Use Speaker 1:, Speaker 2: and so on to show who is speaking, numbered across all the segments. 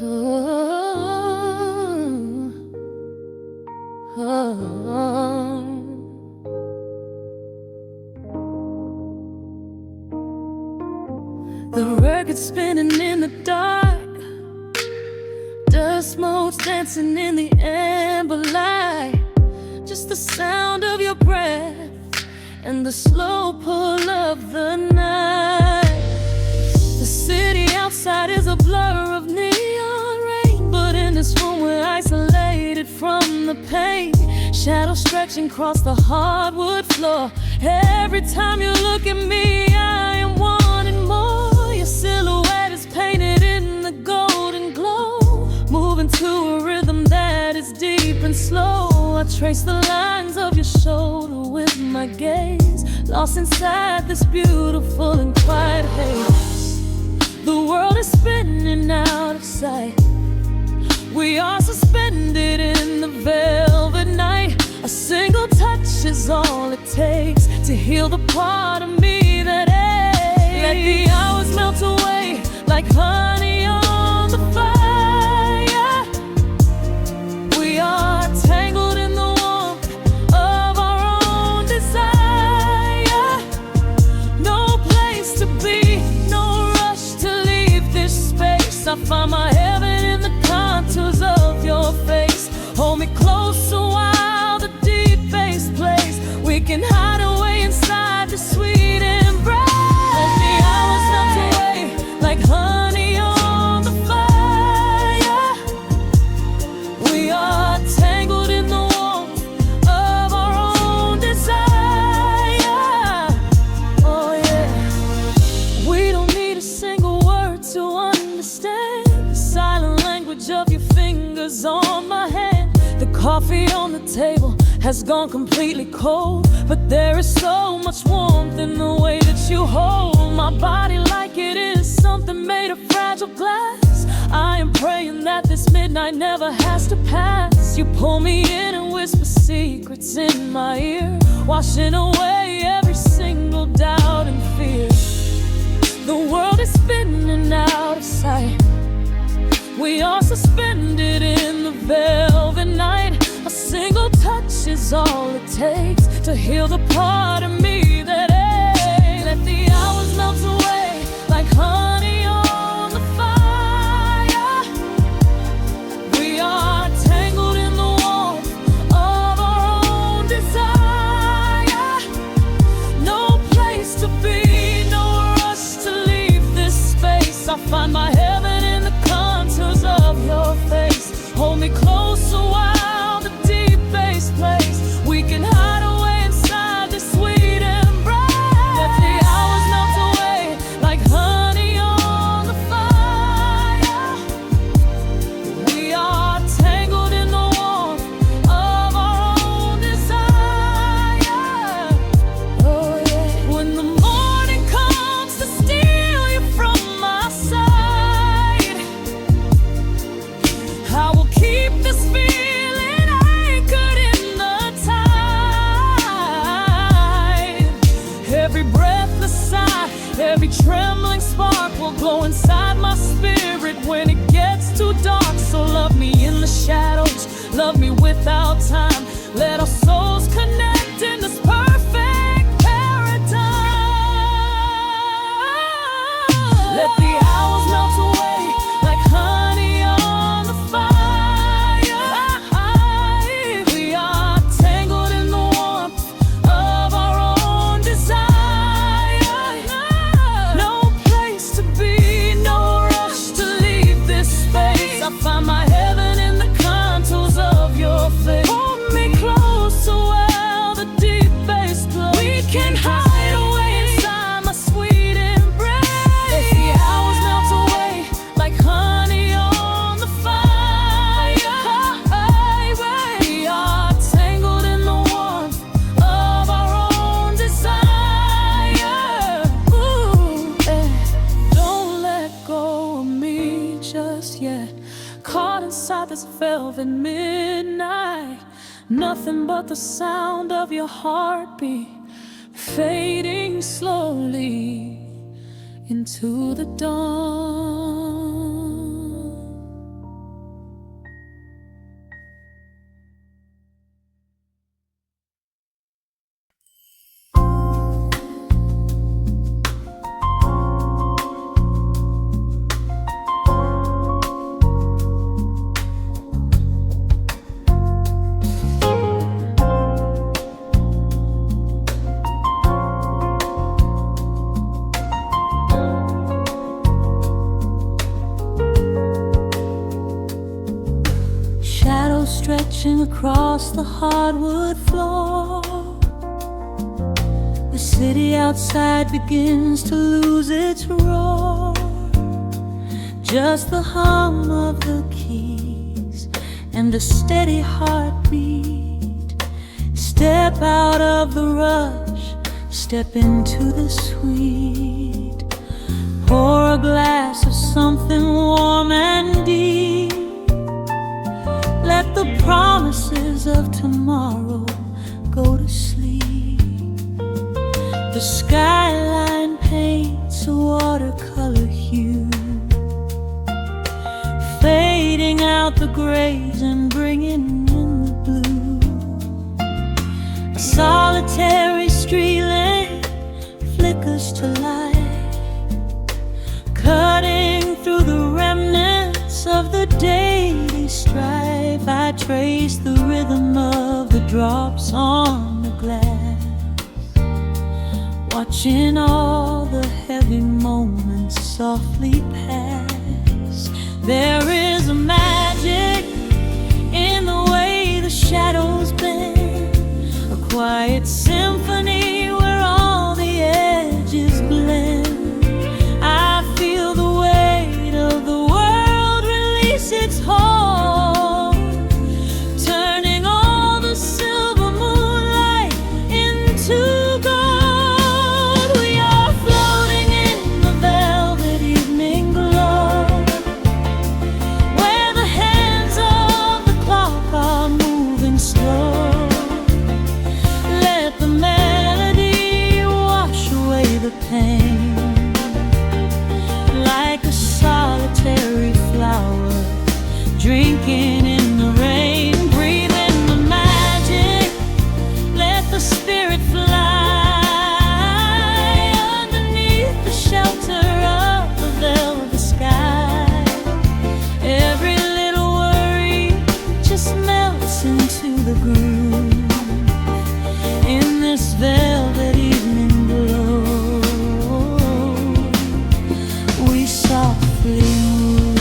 Speaker 1: Oh, oh. The record spinning in the dark, dust motes dancing in the amber light. Just the sound of your breath and the slow pull of the night. The city outside is a blur of neon rain, but in this room we're isolated from the pain. Shadows stretching across the hardwood floor. Every time you look at me, I am wanting more. Your silhouette is painted in the golden glow, moving to a rhythm that is deep and slow. I trace the lines of your shoulder with my gaze, lost inside this beautiful and quiet haze. The world is spinning out of sight. We are suspended in the velvet night. A single touch is all it takes to heal the part of me that aches. Let the hours melt away like honey on the fire. We are tangled in the warmth of our own desire. No place to be, no rush to leave this space. I find my heaven in the contours of your face. Hold me closer while the deep bass plays. We can hide away inside the sweet embrace. Let the hours melt away like honey on the fire. We are tangled in the warmth of our own desire. Oh yeah. We don't need a single word to understand the silent language of your fingers on my hand. The coffee on the table has gone completely cold, but there is so much warmth in the way that you hold my body like it is something made of fragile glass. I am praying that this midnight never has to pass. You pull me in and whisper secrets in my ear, washing away every single doubt and fear. The world is spinning out of sight. We are suspended in the velvet night. A single touch is all it takes to heal the part of me that aches. Let the hours melt away like honey on the fire. We are tangled in the warmth of our own desire. No place to be, no rush to leave this space. I find my heaven in the contours of your face. Hold me closer while the deep bass plays. We can hide away inside this sweet embrace. Let the hours melt away like honey on the fire. We are tangled in the warmth of our own desire. Oh yeah. When the morning comes to steal you from my side, I will keep this feeling anchored in the tide. Every breathless sigh, every trembling spark will glow inside my spirit when it gets too dark. So love me in the shadows, love me without time. Let our souls connect in this perfect paradise. Let the hours melt away like honey on the fire. We are tangled in the warmth of our own desire. No place to be, no rush to leave this space. I find my heaven in the contours of your face. Hold me closer while the deep bass plays. We can hide away inside my sweet embrace. Let the hours melt away like honey on the fire. We are tangled in the warmth of our own desire. Ooh, eh. Don't let go of me just yet. Caught inside this velvet midnight. Nothing but the sound of your heartbeat fading slowly into the dawn. stretching across the hardwood floor. The city outside begins to lose its roar. Just the hum of the keys and a steady heartbeat. Step out of the rush, step into the sweet. Pour a glass of something warm and deep. Let the promises of tomorrow go to sleep. The skyline paints a watercolor hue, fading out the grays and bringing in the blue. A solitary street lamp flickers to light, cutting through the remnants of the daily strife. I trace the rhythm of the drops on the glass, watching all the heavy moments softly pass. There is a magic in the way the shadows bend, a quiet symphony where all the edges blend. I feel the weight of the world release its hold, turning all the silver moonlight into gold. We are floating in the velvet evening glow, where the hands of the clock are moving slow. Let the melody wash away the pain, like a solitary flower drinking in the rain. Breathe in the magic, let the spirit fly underneath the shelter of the velvet sky. Every little worry just melts into the groove in this velvet evening glow. We softly move.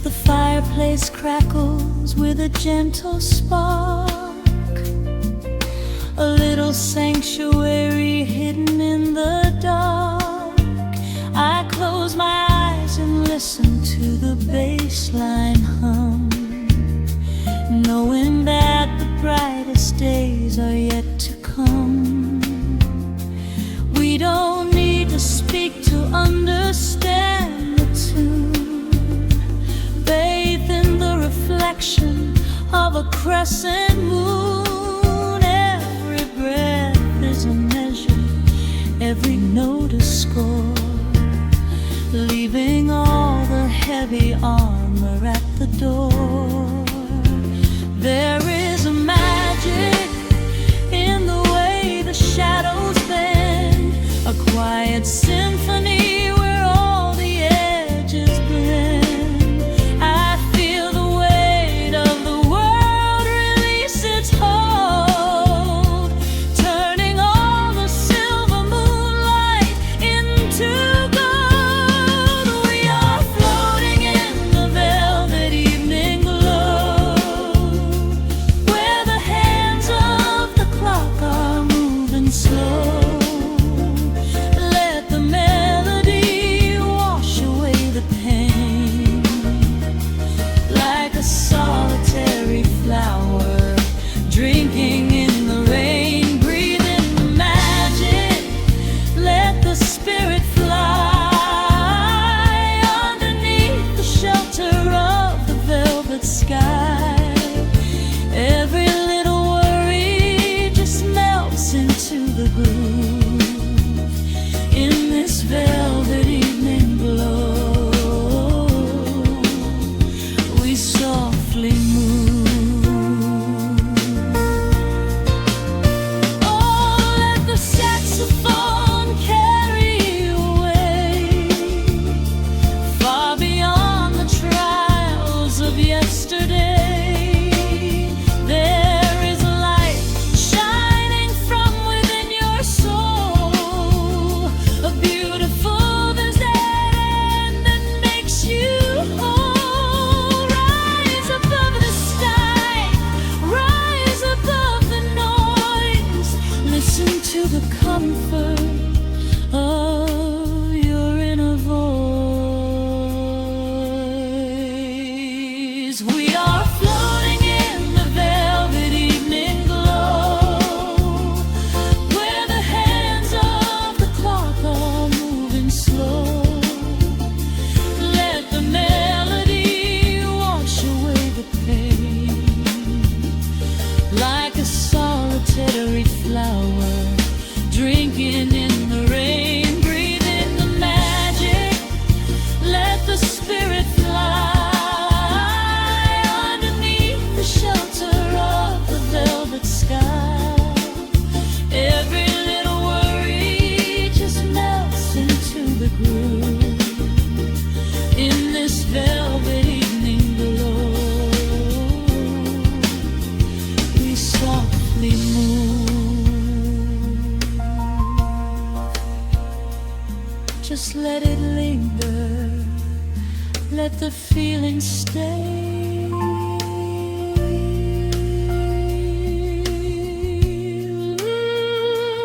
Speaker 1: The fireplace crackles with a gentle spark, a little sanctuary hidden in the dark. I close my eyes and listen to the bass line hum, knowing that the brightest days are yet to come. We don't need to speak to understand the tune, bathed in the reflection of a crescent moon. Every breath is a measure, every note a score, leaving all the heavy armor at the door. There is a magic in the way the shadows bend, a quiet symphony where all the edges blend. I feel the weight of the world release its hold, turning all the silver moonlight into gold. We are floating in the velvet evening glow, where the hands of the clock are moving slow. Let the melody wash away the pain, like a solitary flower drinking in the rain. Breathe in the magic, let the spirit fly underneath the shelter of the velvet sky. Every little worry just melts into the groove in this velvet evening glow. We softly move. Oh, let the saxophone carry you away, far beyond the trials of yesterday. There is a light shining from within your comfort of your inner voice. We are floating in the velvet evening glow, where the hands of the clock are moving slow. Let the melody wash away the pain, like a solitary flower drinking in the rain. Breathe in the magic, let the spirit fly underneath the shelter of the velvet sky. Every little worry just melts into the groove in this velvet evening glow. We softly move, just let it linger, let the feeling stay.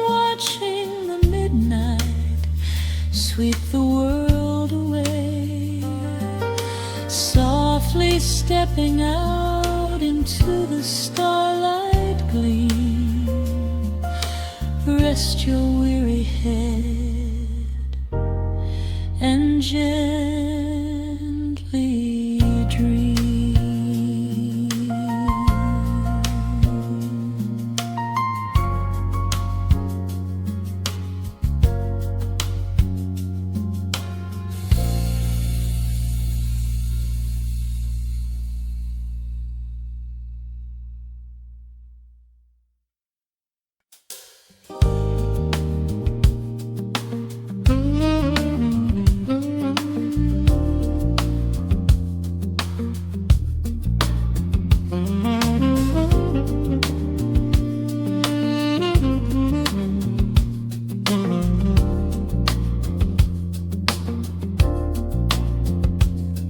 Speaker 1: Watching the midnight sweep the world away, softly stepping out into the starlight gleam. Rest your weary head and gently dream.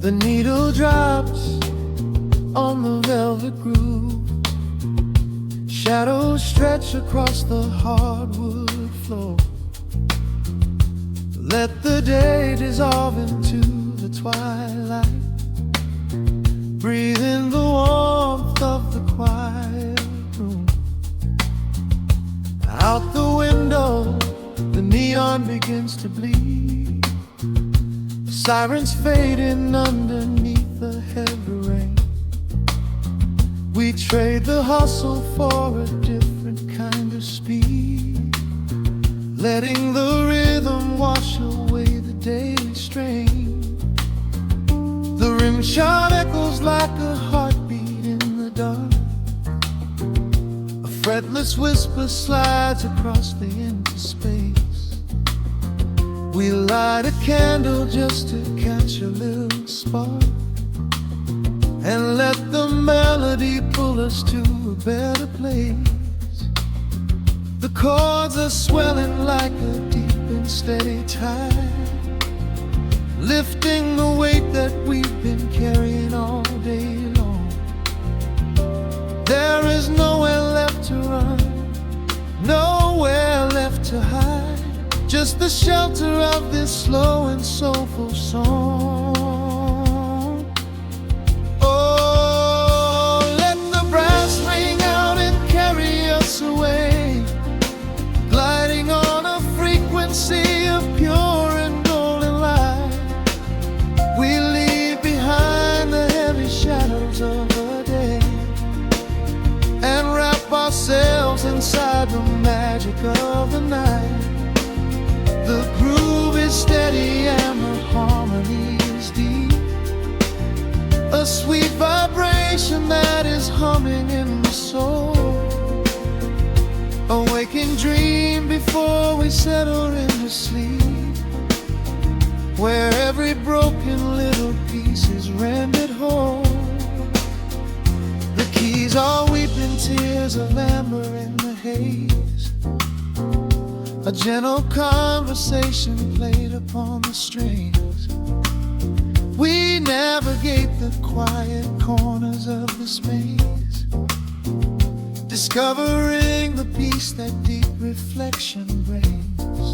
Speaker 2: The needle drops on the velvet groove, shadows stretch across the hardwood floor. Let the day dissolve into the twilight. Breathe in the warmth of the quiet room. Out the window, the neon begins to bleed. Sirens fading underneath the heavy rain. We trade the hustle for a different kind of speed, letting the rhythm wash away the daily strain. The rim shot echoes like a heartbeat in the dark. A fretless whisper slides across the empty space. We light a candle just to catch a little spark, and let the melody pull us to a better place. The chords are swelling like a deep and steady tide, lifting the weight that we've been carrying all day long. There is nowhere left to run, nowhere left to hide, just the shelter of this slow and soulful song. Oh, let the brass ring out and carry us away, gliding on a frequency of pure and golden light. We leave behind the heavy shadows of the day and wrap ourselves inside the magic of the night. The groove is steady and the harmony is deep, a sweet vibration that is humming in the soul. A waking dream before we settle into sleep, where every broken little piece is rendered whole. The keys are weeping tears of amber in the haze, a gentle conversation played upon the strings. We navigate the quiet corners of this maze, discovering the peace that deep reflection brings.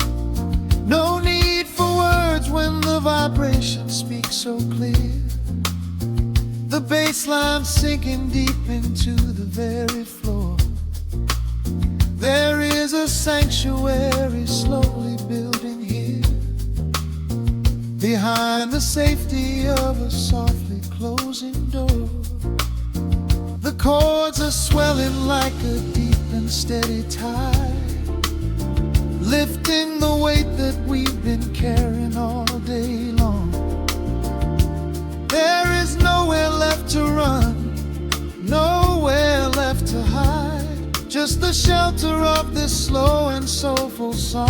Speaker 2: No need for words when the vibration speaks so clear. The bass line sinking deep into the very floor. There is a sanctuary slowly building here, behind the safety of a softly closing door. The chords are swelling like a deep and steady tide, lifting the weight that we've been carrying all day long. There is nowhere left to run, nowhere left to hide, just the shelter of this slow and soulful song.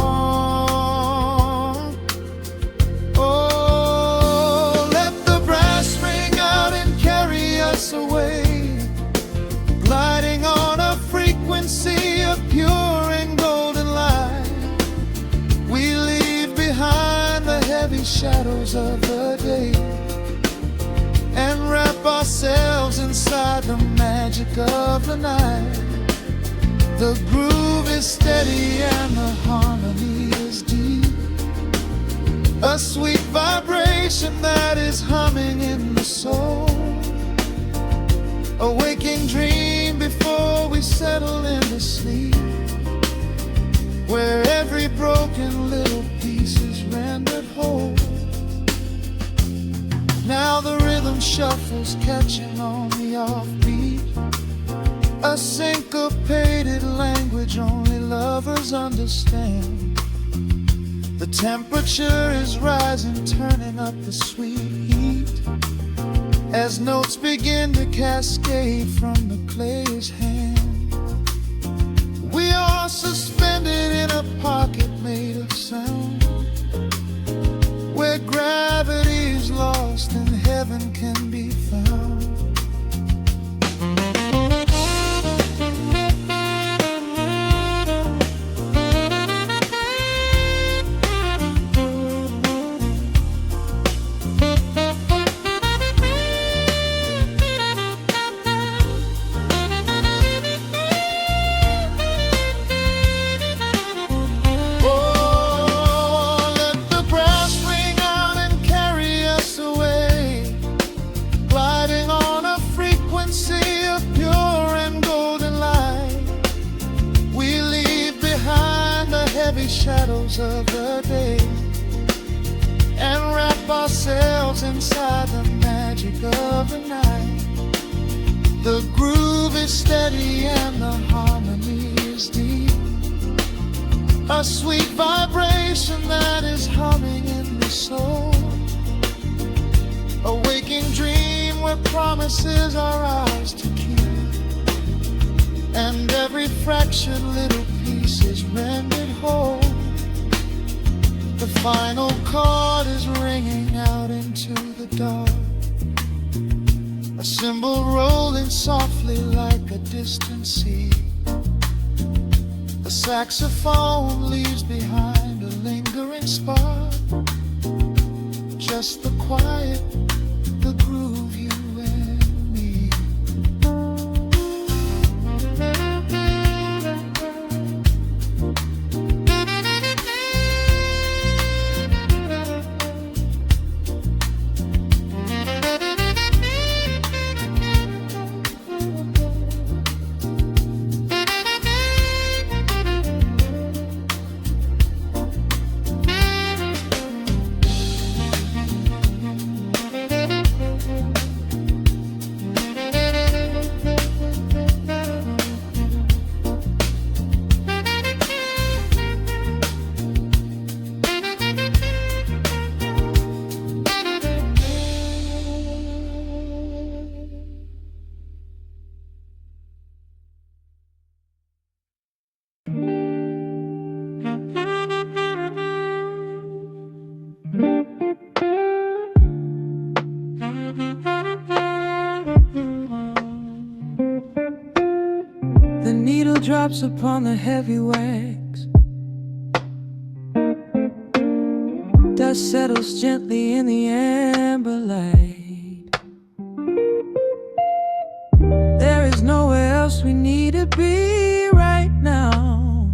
Speaker 2: Oh, let the brass ring out and carry us away, gliding on a frequency of pure and golden light. We leave behind the heavy shadows of the day and wrap ourselves inside the magic of the night. The groove is steady and the harmony is deep, a sweet vibration that is humming in the soul. A waking dream before we settle into sleep, where every broken little piece is rendered whole. Now the rhythm shuffles, catching on the offbeat, a syncopated language only lovers understand. The temperature is rising, turning up the sweet heat, as notes begin to cascade from the player's hand. We are suspended in a pocket made of sound, where gravity is lost and heaven can be found. Shadows of the day and wrap ourselves inside the magic of the night. The groove is steady and the harmony is deep, a sweet vibration that is humming in the soul. A waking dream where promises are ours to keep, and every fractured little piece is rendered whole. The final chord is ringing out into the dark, a cymbal rolling softly like a distant sea. The saxophone leaves behind a lingering spark, just the quiet, the groove, you and me. The needle drops upon the heavy wax. Dust settles gently in the amber light. There is nowhere else we need to be right now.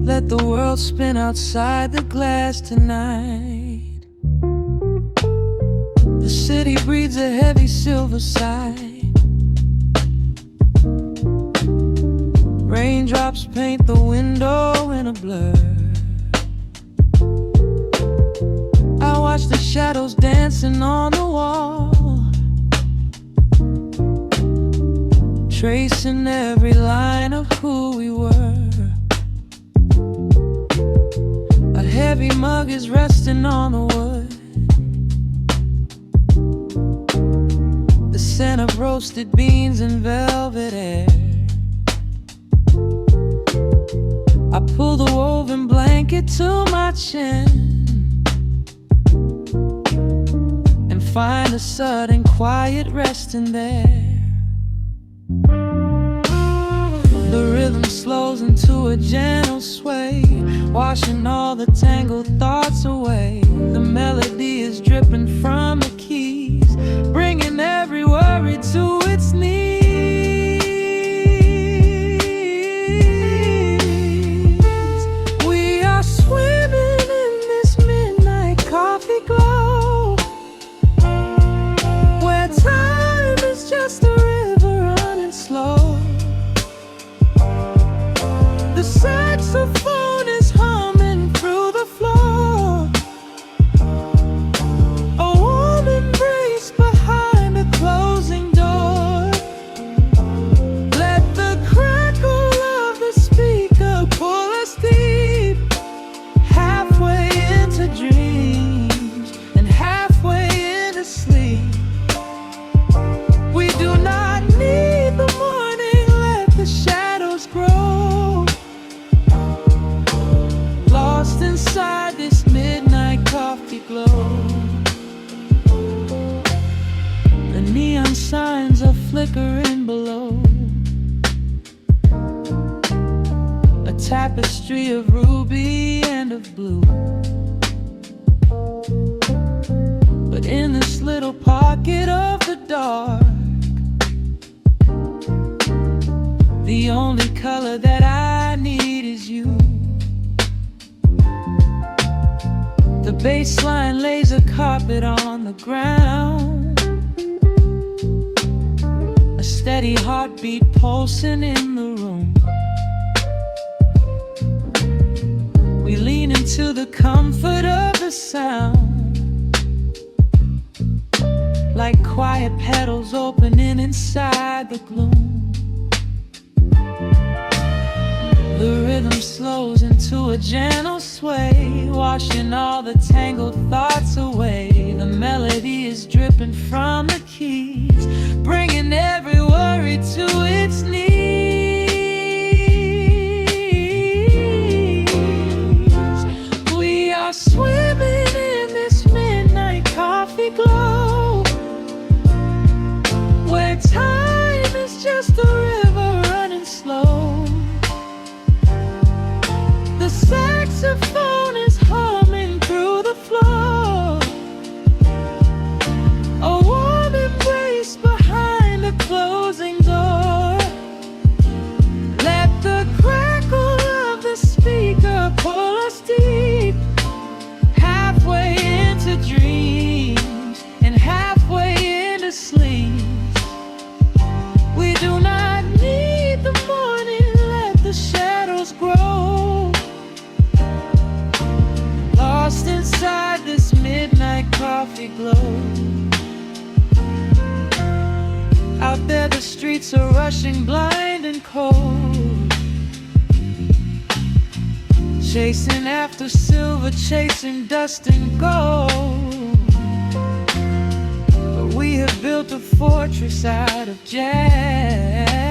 Speaker 2: Let the world spin outside the glass tonight. The city breathes a heavy silver sigh. Raindrops paint the window in a blur. I watch the shadows dancing on the wall, tracing every line of who we were. A heavy mug is resting on the wood. The scent of roasted beans and velvet air. I pull the woven blanket to my chin and find a sudden quiet resting there. The rhythm slows into a gentle sway, washing all the tangled thoughts away. The melody is dripping from the keys, bringing every worry to its knees. We are swimming in this midnight coffee glow, where time is just a river running slow. The saxophone is humming through the floor. A warm embrace behind a closing door. Let the crackle of the speaker pull us deep, halfway into dreams and halfway into sleep. We do not need the morning, let the shadows grow. Lost inside this midnight coffee glow. The neon signs are flickering below. A tapestry of ruby and of blue. But in this little pocket of the dark, the only color that I need is you. The bass line lays a carpet on the ground, a steady heartbeat pulsing in the room. We lean into the comfort of the sound, like quiet petals opening inside the gloom. The rhythm slows into a gentle sway, washing all the tangled thoughts away. The melody is dripping from the keys, bringing every worry to its knees. We are swimming in this midnight coffee glow, where time is just a river running slow. The saxophone is humming through the floor. A warm embrace behind a closing door. Let the crackle of the speaker pull us deep, halfway into dreams and halfway into sleep. We do not need the morning, let the shadows grow. Lost inside this midnight coffee glow. Out there the streets are rushing blind and cold, chasing after silver, chasing dust and gold. But we have built a fortress out of jazz,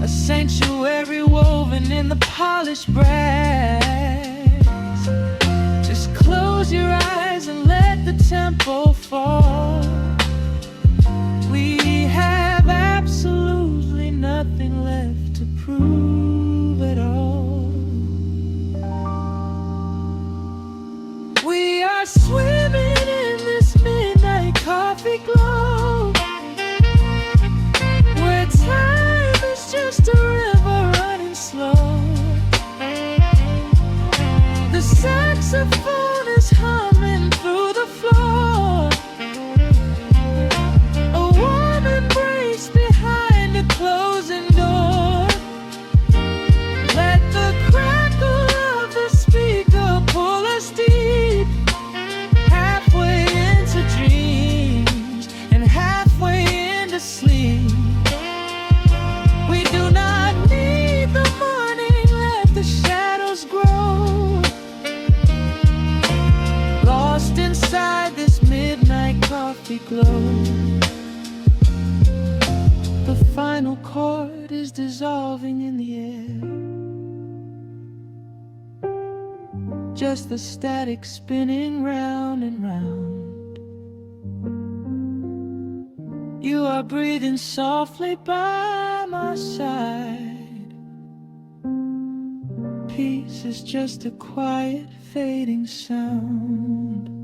Speaker 2: a sanctuary woven in the polished brass. Just close your eyes and let the tempo fall. We have absolutely nothing left to prove at all. We are swimming in this midnight coffee glow, final chord is dissolving in the air. Just the static spinning round and round. You are breathing softly by my side. Peace is just a quiet fading sound.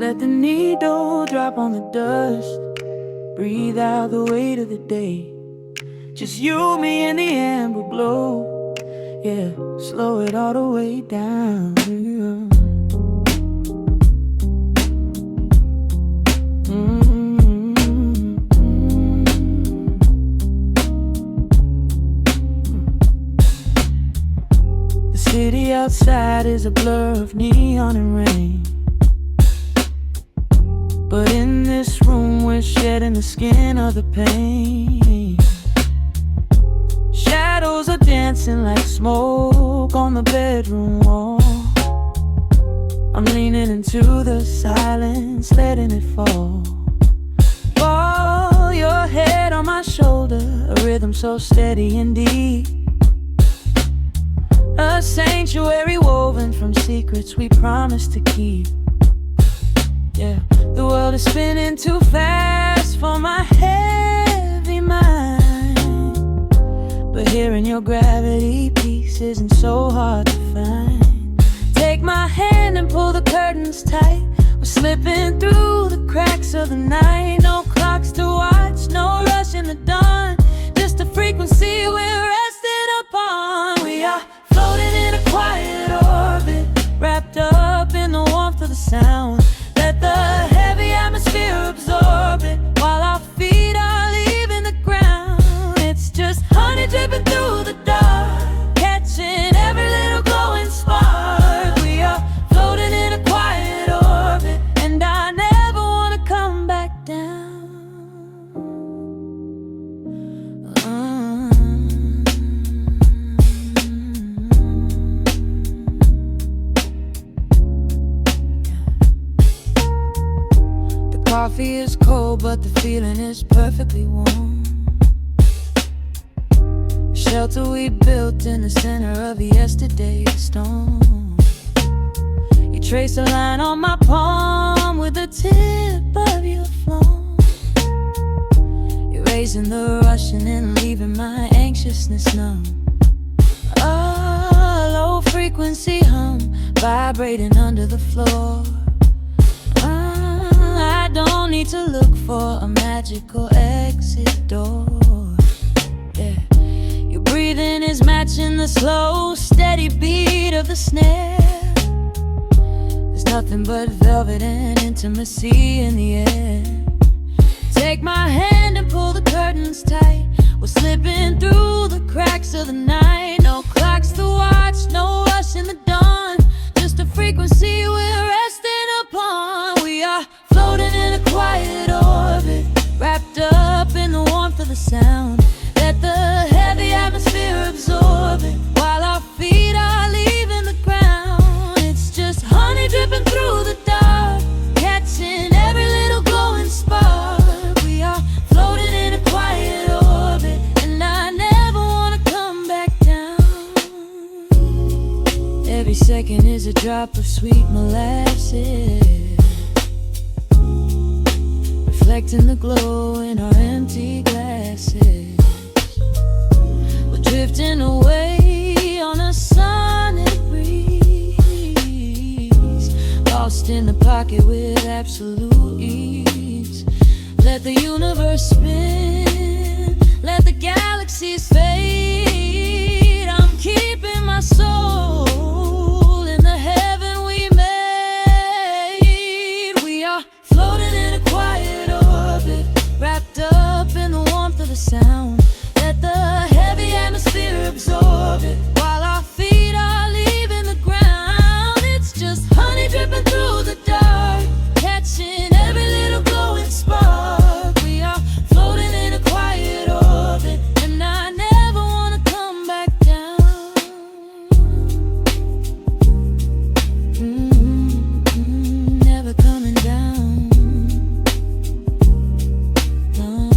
Speaker 2: Let the needle drop on the dust. Breathe out the weight of the day. Just you, me, and the amber glow. Yeah, slow it all the way down. The city outside is a blur of neon and rain. But in this room we're shedding the skin of the pain. Shadows are dancing like smoke on the bedroom wall. I'm leaning into the silence, letting it fall. Fall your head on my shoulder, a rhythm so steady and deep. A sanctuary woven from secrets we promised to keep. Yeah, the world is spinning too fast for my heavy mind. But hearing your gravity piece isn't so hard to find. Take my hand and pull the curtains tight. We're slipping through the cracks of the night. No clocks to watch, no rush in the dawn. Just a frequency we're resting upon. We are floating in a quiet orbit, wrapped up in the warmth of the sound. Let the heavy atmosphere absorb it, while our feet are leaving the ground. It's just honey dripping through the dark, catching every little glowing spark. We are floating in a quiet orbit, and I never want to come back down. Coffee is cold, but the feeling is perfectly warm. Shelter we built in the center of yesterday's storm. You trace a line on my palm with the tip of your phone, erasing the rushing and leaving my anxiousness numb. A low frequency hum vibrating under the floor. I don't need to look for a magical exit door. Yeah, your breathing is matching the slow, steady beat of the snare. There's nothing but velvet and intimacy in the air. Take my hand and pull the curtains tight. We're slipping through the cracks of the night. No clocks to watch, no rush in the dawn. Just a frequency we're resting upon. We are floating in a quiet orbit, wrapped up in the warmth of the sound. Let the heavy atmosphere absorb it, while our feet are leaving the ground. It's just honey dripping through the dark, catching every little glowing spark. We are floating in a quiet orbit, and I
Speaker 1: a drop of sweet molasses, reflecting the glow in our empty glasses. We're drifting away on a sonic breeze, lost in the pocket with absolute ease. Let the universe spin, let the galaxies fade. I'm keeping my soul in the heaven we made. We are floating in a quiet orbit, wrapped up in the warmth of the sound. Let the heavy atmosphere absorb it, while our feet are leaving the ground. It's just honey dripping through the dark, catching every little glowing spark. We are floating in a quiet orbit, and I never want to come back down. Never coming down. No,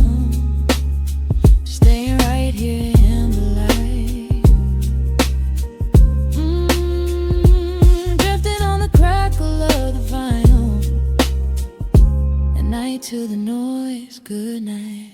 Speaker 1: staying right here in the light. Drifting on the crackle of the vinyl. At night to the noise, good night.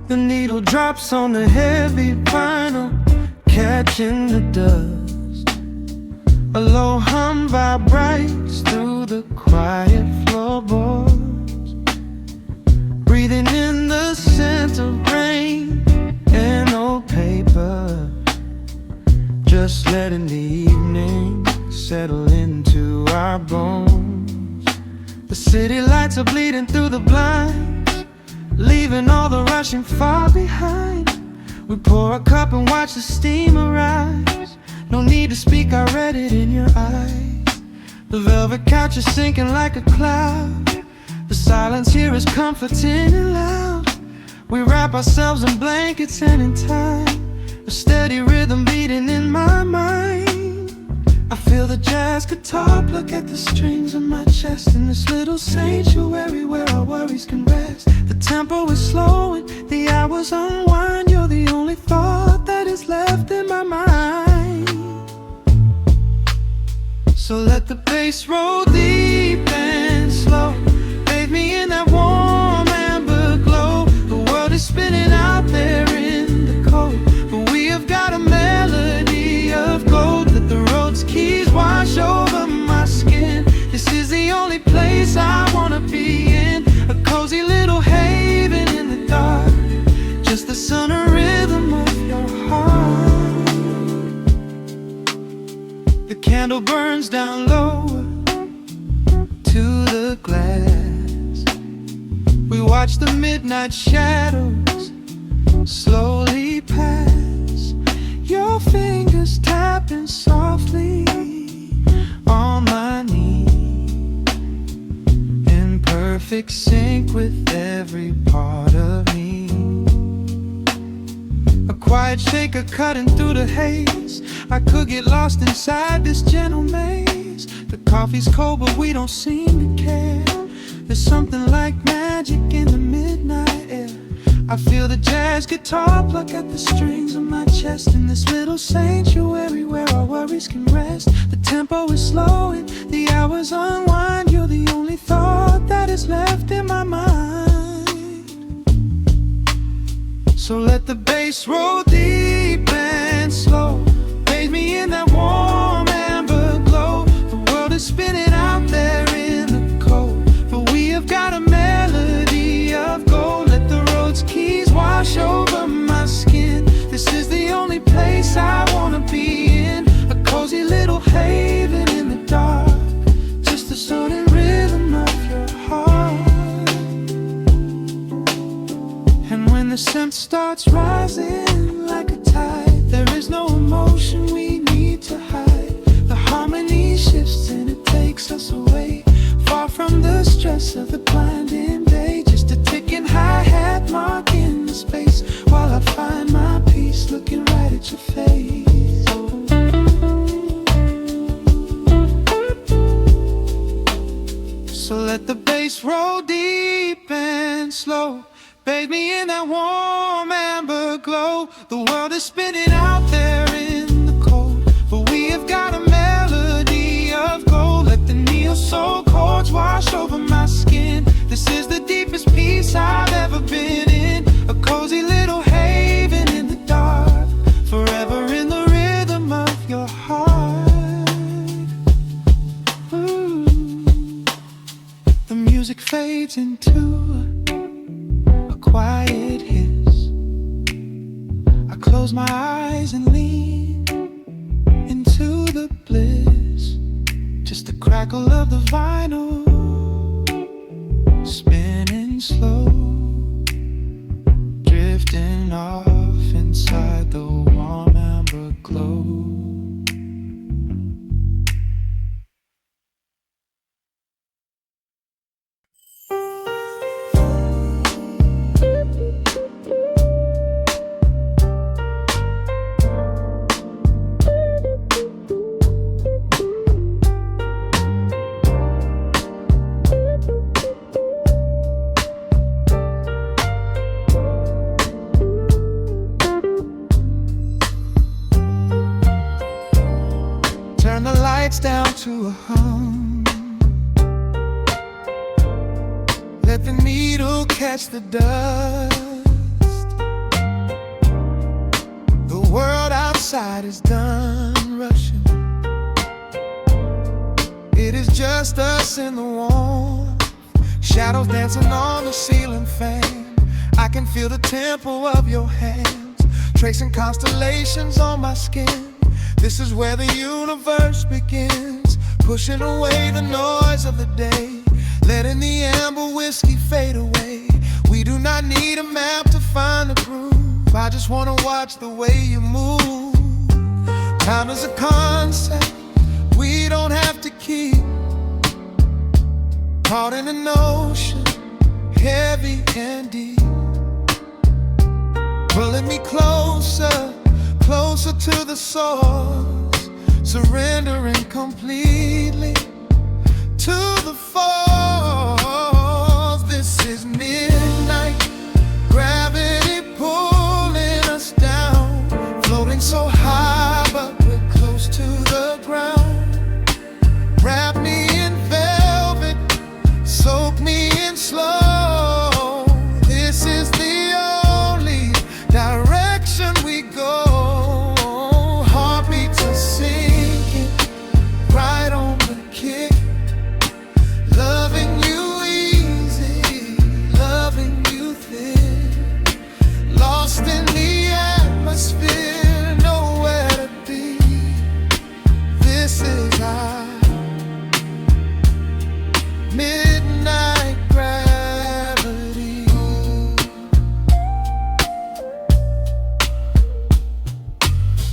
Speaker 2: The needle drops on the heavy vinyl, catching the dust. A low hum vibrates through the quiet floorboards, breathing in the scent of rain and old paper. Just letting the evening settle into our bones. The city lights are bleeding through the blinds, leaving all the rushing far behind. We pour a cup and watch the steam arise. No need to speak, I read it in your eyes. The velvet couch is sinking like a cloud. The silence here is comforting and loud. We wrap ourselves in blankets and in time, a steady rhythm beating in my mind. I feel the jazz guitar pluck at the strings of my chest, in this little sanctuary where our worries can rest. The tempo is slowing, the hours unwind. You're the only thought that is left in my mind. So let the bass roll deep and slow, bathe me in that warm amber glow. The world is spinning out there in the cold, but we have got a melody of gold. Let the road's keys wash over my skin. This is the only place I wanna be in, a cozy little haven in the dark, just the sun and rhythm of your heart. The candle burns down lower to the glass. We watch the midnight shadows slowly pass. Your fingers tapping softly on my knee, in perfect sync with every part of me. A quiet shaker cutting through the haze. I could get lost inside this gentle maze. The coffee's cold but we don't seem to care. There's something like magic in the midnight air. I feel the jazz guitar pluck at the strings of my chest, in this little sanctuary where our worries can rest. The tempo is slowing, the hours unwind. You're the only thought that is left in my mind. So let the bass roll deep and slow, bathe me in that warm amber glow. The world is spinning out there in the cold, but we have got a melody of gold. Let the road's keys wash over my skin. This is the only place I wanna be in, a cozy little haven in the dark, just the sound and rhythm of your heart. And when the scent starts rising like a tide, there is no emotion we need to hide. The harmony shifts and it takes us away, far from the stress of the climb. bathe me in that warm amber glow. The world is spinning out there in the cold, but we have got a melody of gold. Let the neo soul chords wash over my skin. This is the deepest peace I've ever been in. A cozy little haven in the dark, forever in the rhythm of your heart. Ooh. The music fades into a quiet hiss. I close my eyes and lean into the bliss. Just the crackle of the vinyl spinning slow, drifting off inside the warm amber glow. Turn the lights down to a hum. Let the needle catch the dust. The world outside is done rushing. It is just us in the warmth, shadows dancing on the ceiling fan. I can feel the tempo of your hands, tracing constellations on my skin. This is where the universe begins, pushing away the noise of the day, letting the amber whiskey fade away. We do not need a map to find the groove. I just wanna watch the way you move. Time is a concept we don't have to keep. Caught in an ocean, heavy and deep, pulling me closer, closer to the source, surrendering completely to the force. This is midnight, gravity pulling us down, floating so high but we're close to the ground. Wrap me in velvet, soak me in slow. This is the only direction we go. Midnight gravity.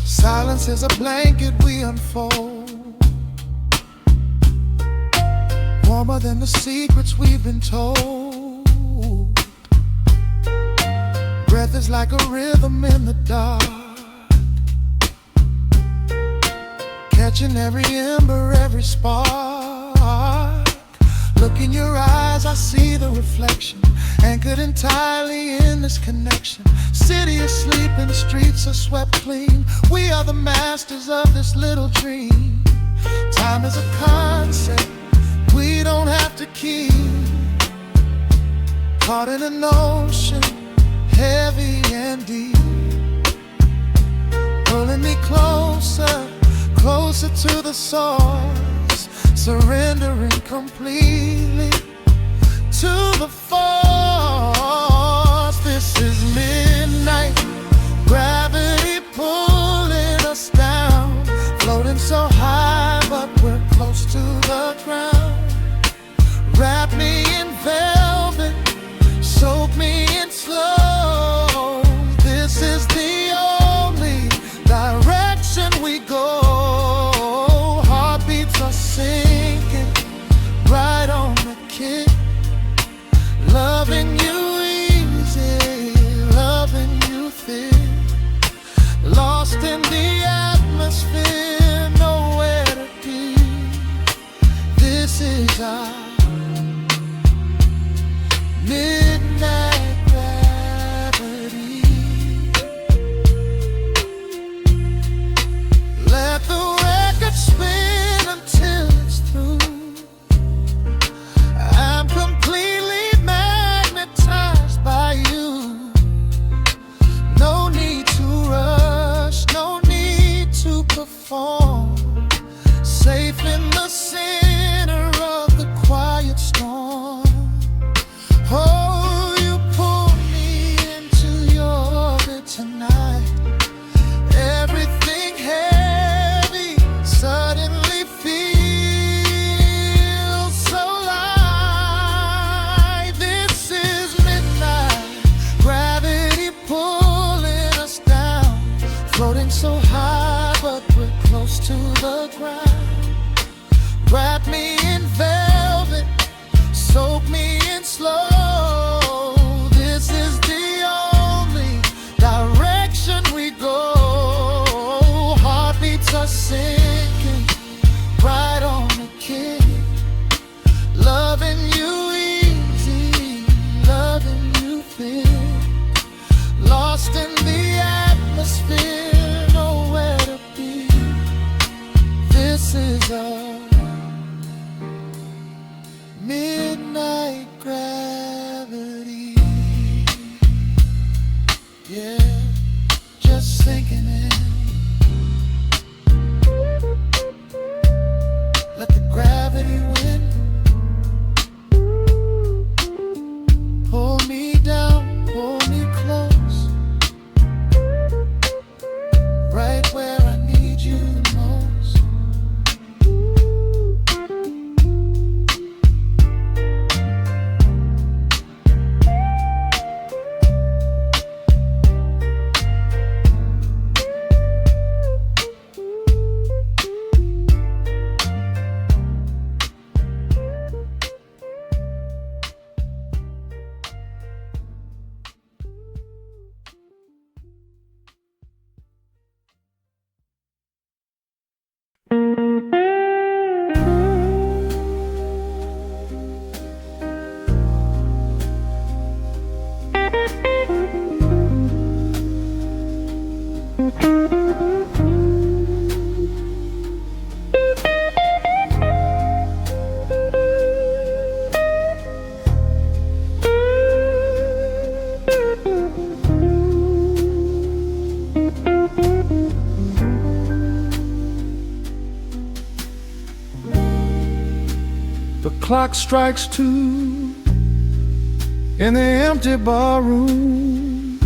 Speaker 2: Silence is a blanket we unfold, warmer than the secrets we've been told. Breath is like a rhythm in the dark, catching every ember, every spark. Look in your eyes, I see the reflection, anchored entirely in this connection. City is sleeping, streets are swept clean. We are the masters of this little dream. Time is a concept we don't have to keep. Caught in an ocean, heavy and deep, pulling me closer, closer to the source, surrendering completely to the force. This is midnight, gravity pulling us down, floating so high but we're close to the ground. Wrap me in velvet, soak me in slow. This is the only direction we go. Heartbeats are sinking right on the kick, loving you easy, love nose to the ground. Wrap me in velvet, soak me in slow. This is the only direction we go. Heartbeats are sinking right on the kick. Loving you easy, loving you thick. Lost in the atmosphere, nowhere to be. This is our midnight gravity. Yeah, just sinking in. Let the gravity win. Pull me down, pull me close, right where I need you the most.
Speaker 3: The clock strikes 2 in the empty bar room.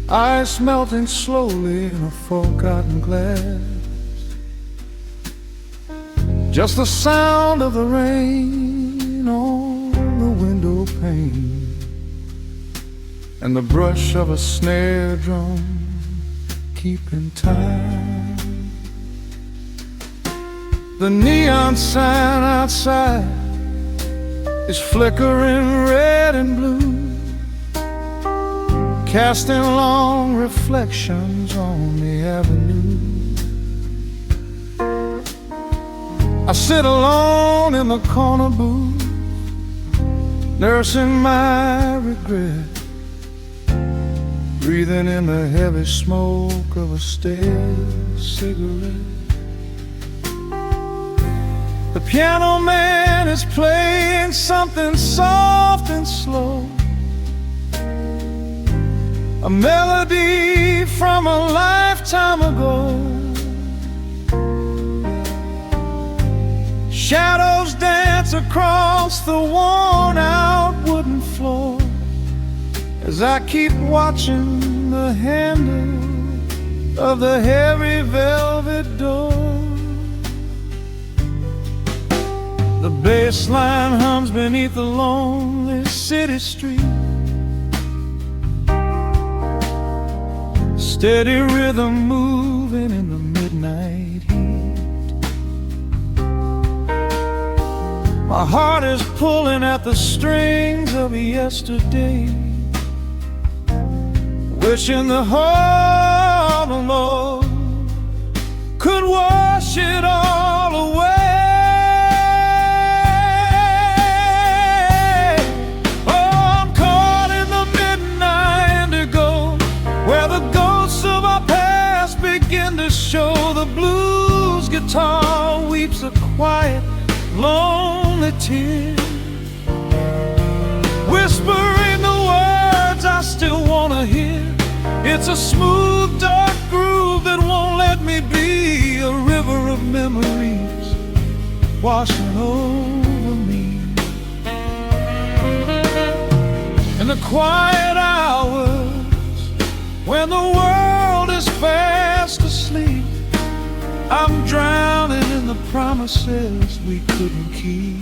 Speaker 3: Ice melting slowly in a forgotten glass. Just the sound of the rain on the window pane, and the brush of a snare drum keeping time. The neon sign outside is flickering red and blue, casting long reflections on the avenue. I sit alone in the corner booth, nursing my regret, breathing in the heavy smoke of a stale cigarette. The piano man is playing something soft and slow, a melody from a lifetime ago. Shadows dance across the worn-out wooden floor as I keep watching the handle of the heavy velvet door. The bass line hums beneath the lonely city street, steady rhythm moving in the midnight heat. My heart is pulling at the strings of yesterday, wishing the heart alone could wash it all away. Show the blues guitar weeps a quiet, lonely tear, whispering the words I still wanna hear. It's a smooth, dark groove that won't let me be, a river of memories washing over me. In the quiet hours when the world is fast asleep, I'm drowning in the promises we couldn't keep.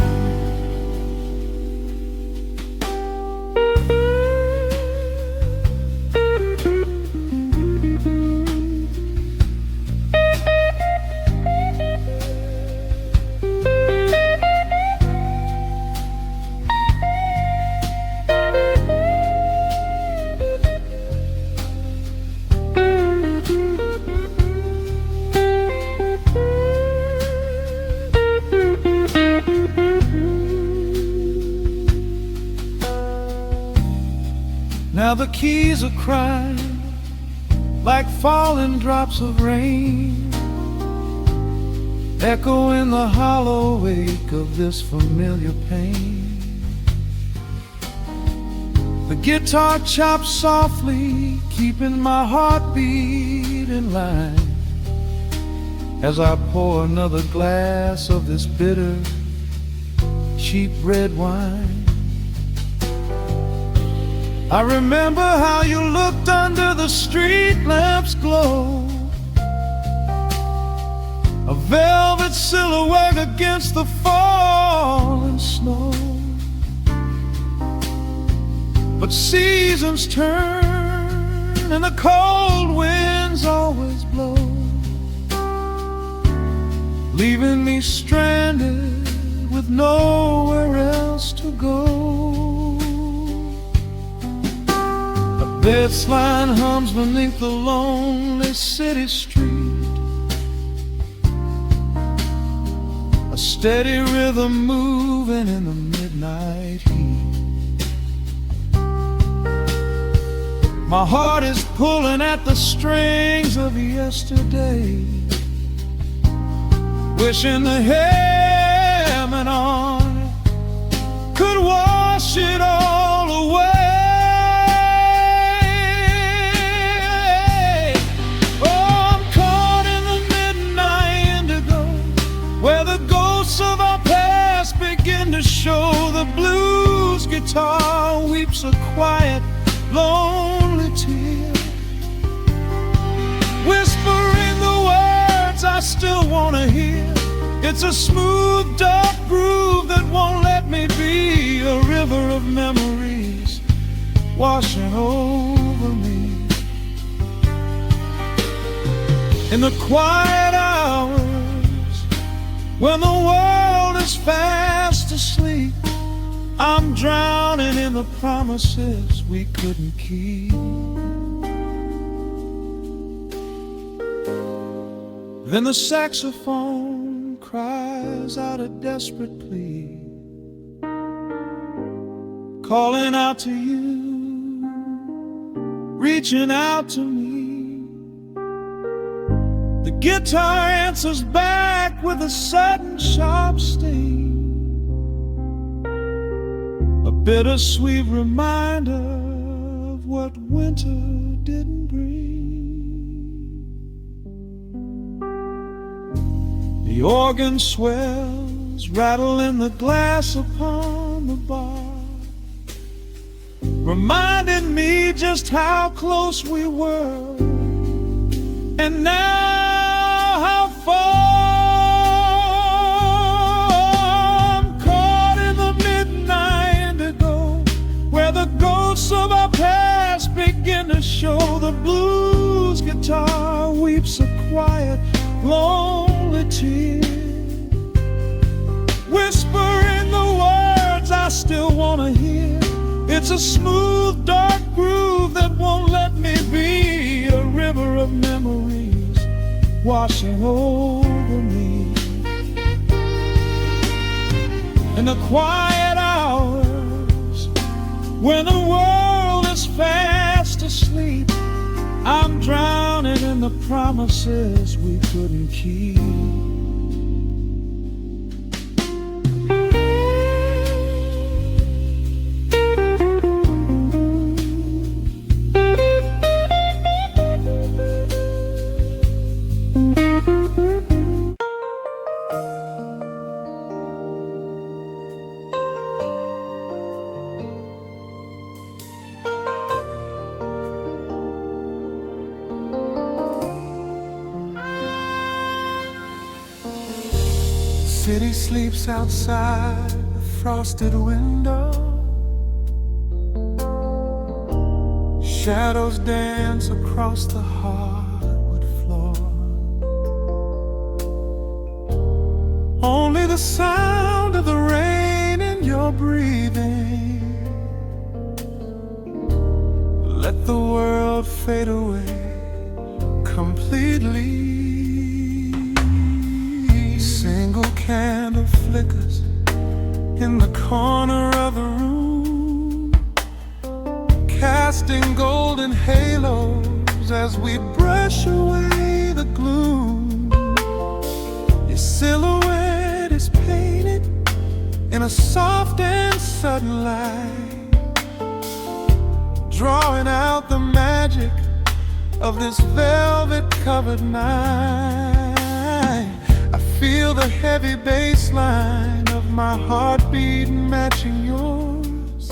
Speaker 3: Now the keys are crying like falling drops of rain, echo in the hollow wake of this familiar pain. The guitar chops softly, keeping my heartbeat in line, as I pour another glass of this bitter, cheap red wine. I remember how you looked under the street lamp's glow, a velvet silhouette against the falling snow. But seasons turn and the cold winds always blow, leaving me stranded with nowhere else to go. A bass line hums beneath the lonely city street, a steady rhythm moving in the midnight heat. My heart is pulling at the strings of yesterday, wishing the hammer on it could wash it all away. Oh, I'm caught in the midnight indigo, where the ghosts of our past begin to show. The blues guitar weeps a quiet, lonely tear, whispering the words I still want to hear. It's a smooth, dark groove that won't let me be, a river of memories washing over me. In the quiet hours, when the world is fast asleep, I'm drowning in the promises we couldn't keep. Then the saxophone cries out a desperate plea, calling out to you, reaching out to me. The guitar answers back with a sudden sharp sting, a bittersweet reminder of what winter didn't bring. The organ swells, rattling the glass upon the bar, reminding me just how close we were, and now how far. Of our past begin to show. The blues guitar weeps a quiet, lonely tear, whispering the words I still want to hear. It's a smooth, dark groove that won't let me be, a river of memories washing over me. In the quiet hours, when the world is fast asleep, I'm drowning in the promises we couldn't keep.
Speaker 2: City sleeps outside the frosted window, shadows dance across the hardwood floor. Only the sound of the rain in your breathing. Let the world fade away completely. Single candle flickers in the corner of the room, casting
Speaker 3: as we brush away the gloom. Your silhouette is painted in a soft and sudden light, drawing out the magic of this velvet-covered night. I feel the heavy bass line of my heartbeat matching yours.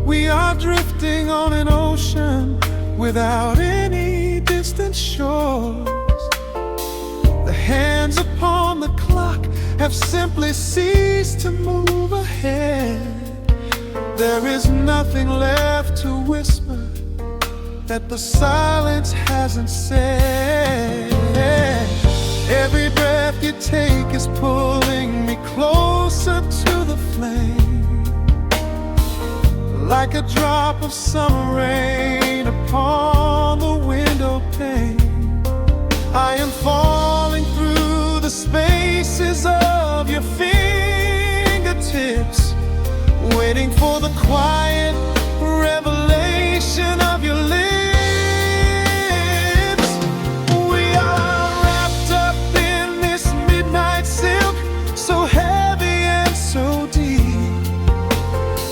Speaker 3: We are drifting on an ocean without any distant shores. The hands upon the clock have simply ceased to move ahead. There is nothing left to whisper that the silence hasn't said. Every breath you take is pulling me closer to the flame, like a drop of summer rain upon the window pane. I am falling through the spaces of your fingertips, waiting for the quiet revelation of your lips. We are wrapped up in this midnight silk, so heavy and so deep.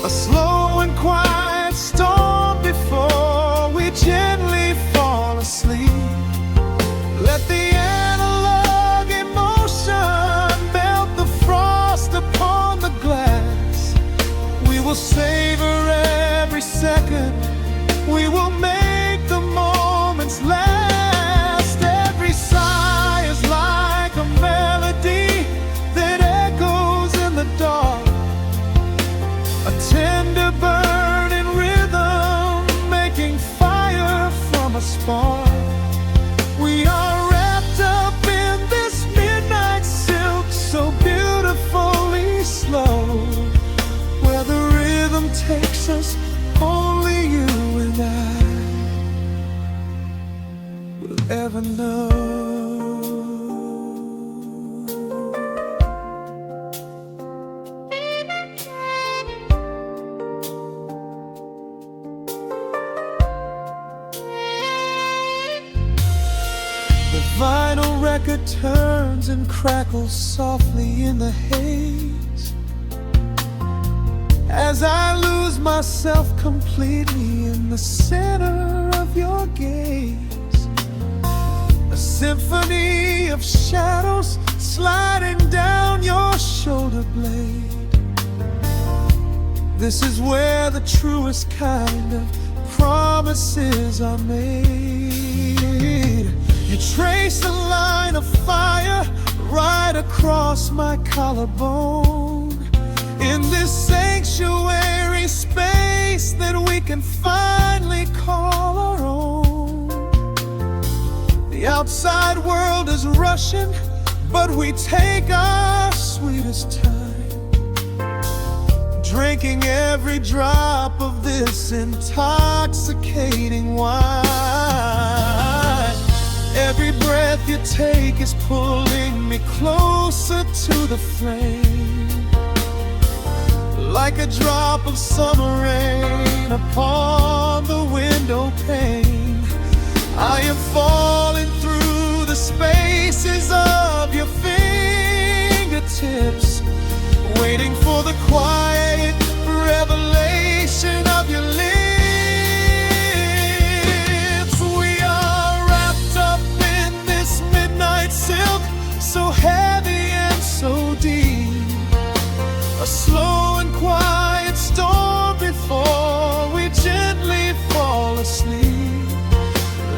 Speaker 3: A slow and quiet storm before we gently fall asleep. Let the analog emotion melt the frost upon the glass. We will savor every second, we will make the moments last. Every sigh is like a melody that echoes in the dark, a tender burning rhythm making fire from a spark. We are wrapped up in this midnight silk, so beautifully slow, where the rhythm takes us, only you and I will ever know. The vinyl record turns and crackles softly in the haze, as I lose myself completely in the center of your gaze. A symphony of shadows sliding down your shoulder blade. This is where the truest kind of promises are made. You trace a line of fire right across my collarbone, in this sanctuary space that we can finally call our own. The outside world is rushing, but we take our sweetest time, drinking every drop of this intoxicating wine. Every breath you take is pulling me closer to the flame, like a drop of summer rain upon the window pane. I am falling through the spaces of your fingertips, waiting for the quiet revelation of your lips. We are wrapped up in this midnight silk, so heavy and so deep. A slow and quiet storm before we gently fall asleep.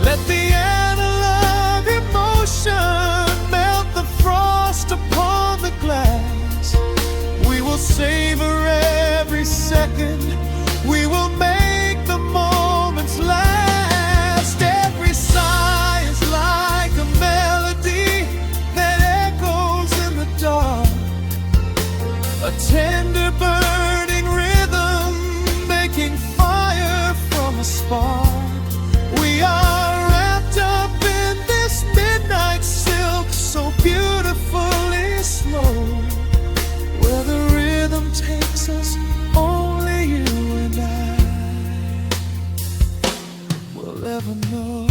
Speaker 3: Let the analog emotion melt the frost upon the glass. We will savor every second, we will make the moments last. Every sigh is like a melody that echoes in the dark, a tender burning rhythm making fire from a spark. We are wrapped up in this midnight silk, so beautifully slow, where the rhythm takes us, only you and I will ever
Speaker 2: ever know.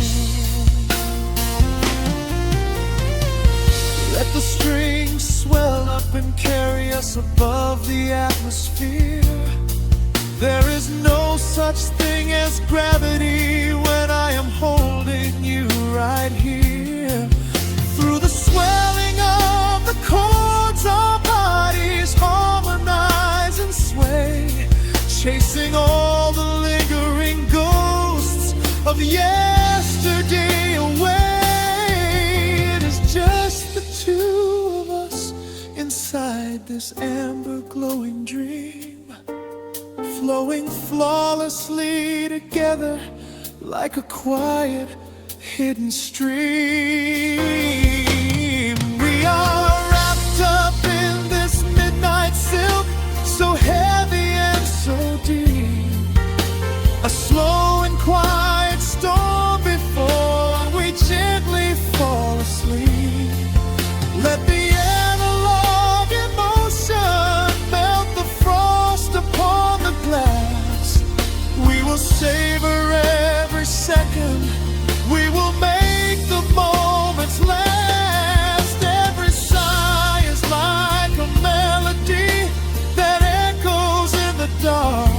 Speaker 2: Let the strings swell up and carry us above the atmosphere. There is no such thing as gravity when I am holding you right here. Through the swelling of the chords, our bodies harmonize and sway, chasing all the lingering ghosts of yesterday away. It is just the two of us inside this amber glowing dream, flowing flawlessly together like a quiet hidden stream. We are wrapped up in this midnight silk, so heavy and so deep, a slow and quiet storm before we gently fall asleep. Let the analog emotion melt the frost upon the glass. We will savor every second, we will make the moments last. Every sigh is like a melody that echoes in the dark,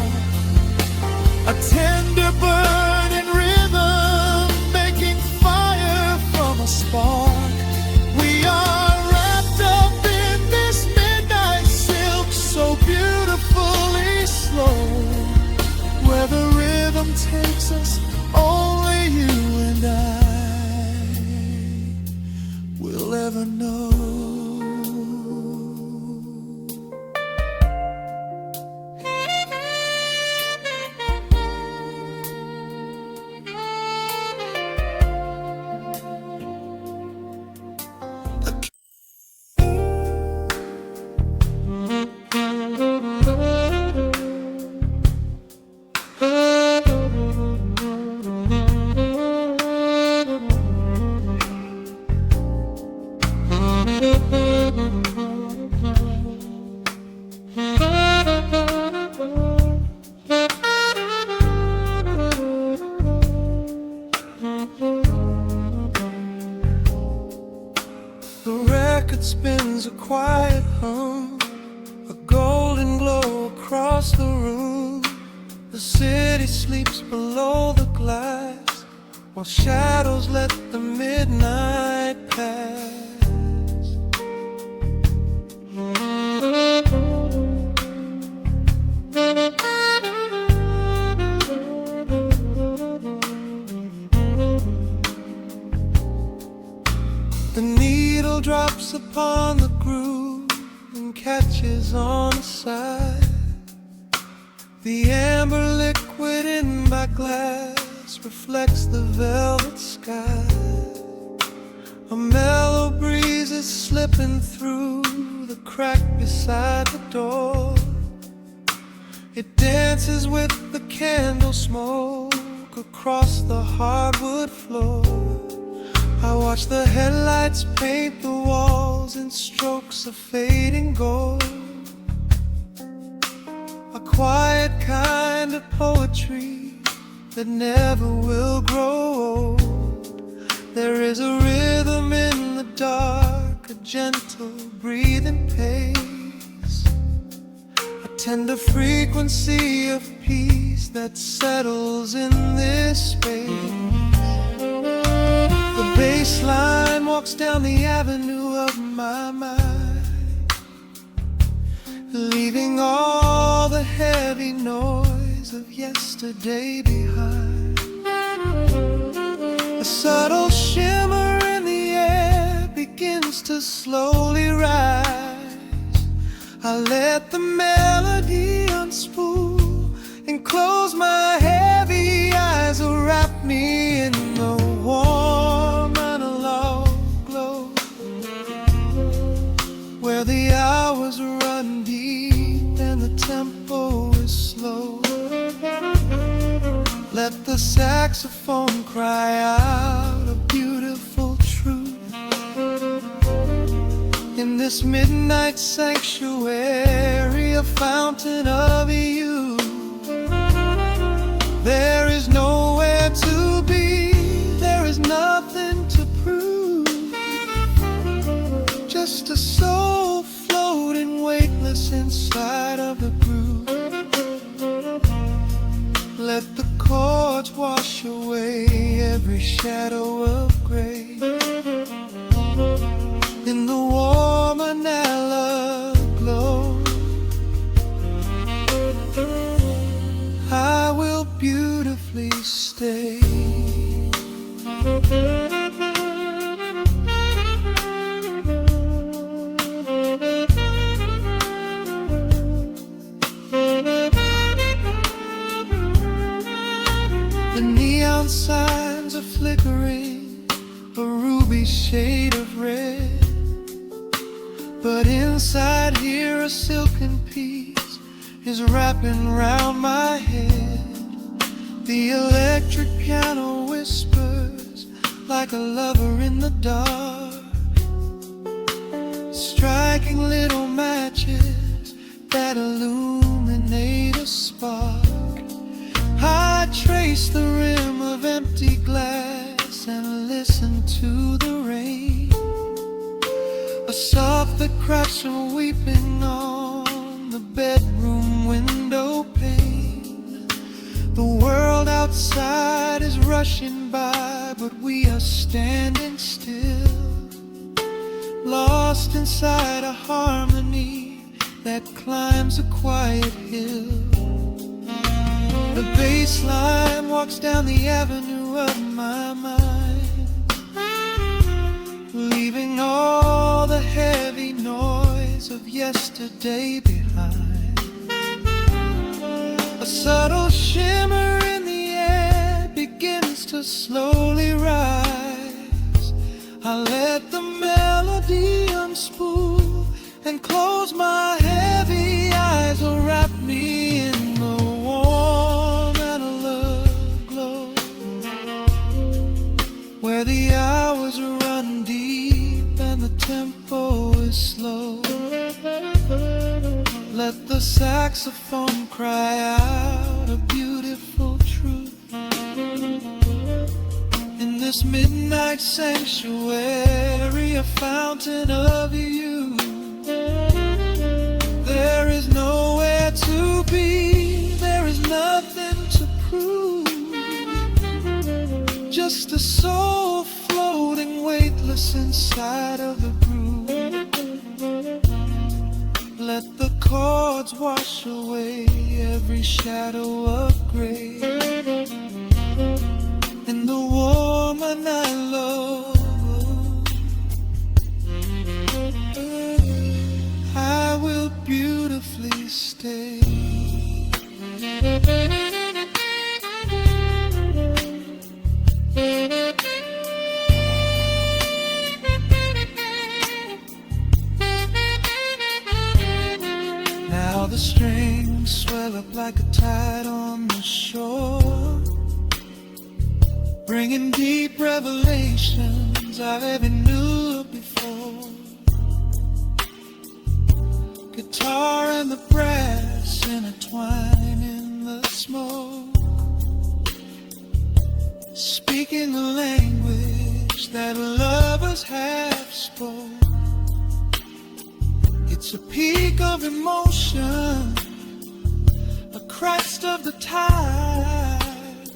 Speaker 2: a tender burning rhythm making fire from a spark. We are wrapped up in this midnight silk, so beautifully slow, where the rhythm takes us, only you and I will ever know. The record spins a quiet hum, a golden glow across the room. The city sleeps below the glass, while shadows let the midnight pass. The needle drops upon the groove and catches on the side. The amber liquid in my glass reflects the velvet sky. A mellow breeze is slipping through the crack beside the door. It dances with the candle smoke across the hardwood floor. I watch the headlights paint the walls in strokes of fading gold, a quiet kind of poetry that never will grow old. There is a rhythm in the dark, a gentle breathing pace, a tender frequency of peace that settles in this space. The bass line walks down the avenue of my mind, leaving all the heavy noise of yesterday behind. A subtle shimmer in the air begins to slowly rise. I let the melody unspool and close my heavy eyes, wrap me in the warm analog glow, where the hours run deep and the tempo is slow. Let the saxophone cry out a beautiful truth in this midnight sanctuary, a fountain of youth. There is nowhere to be shade of red, but inside here a silken peace is wrapping round my head. The electric piano whispers like a lover in the dark, striking little matches that illuminate a spark. I trace the rim of empty glass and listen to the rain, a soft that cracks from weeping on the bedroom window pane. The world outside is rushing by, but we are standing still, lost inside a harmony that climbs a quiet hill. The bass line walks down the avenue of my mind, leaving all the heavy noise of yesterday behind. A subtle shimmer in the air begins to slowly rise. I let the melody unspool and close my heavy eyes, will wrap me in the warm analog glow, where the hours run deep and the tempo is slow. Let the saxophone cry out a beautiful truth in this midnight sanctuary, a fountain of youth. There is nowhere to be, there is nothing to prove, just a soul floating weightless inside of the groove. Let the chords wash away every shadow of gray, and the woman I love, I will beautifully stay. Now the strings swell up like a tide on the shore, bringing deep revelations I've ever knew before. Guitar and the brass intertwine in the smoke, speaking a language that lovers have spoke. It's a peak of emotion, a crest of the tide,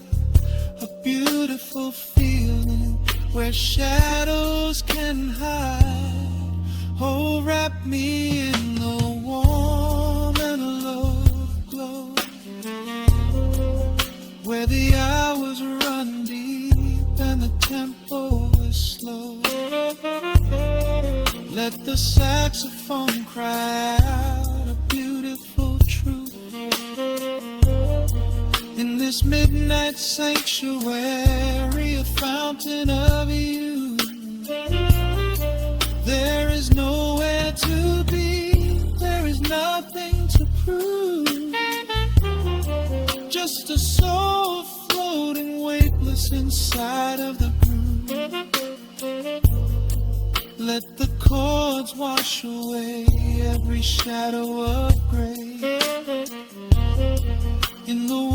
Speaker 2: a beautiful feeling where shadows can hide. Oh, wrap me in the warm analog glow, where the hours run deep and the tempo is slow. Let the saxophone cry out a beautiful truth in this midnight sanctuary, a fountain of youth. There is nowhere to be, there is nothing to prove, just a soul floating weightless inside of the groove. Let the chords wash away every shadow of gray, in the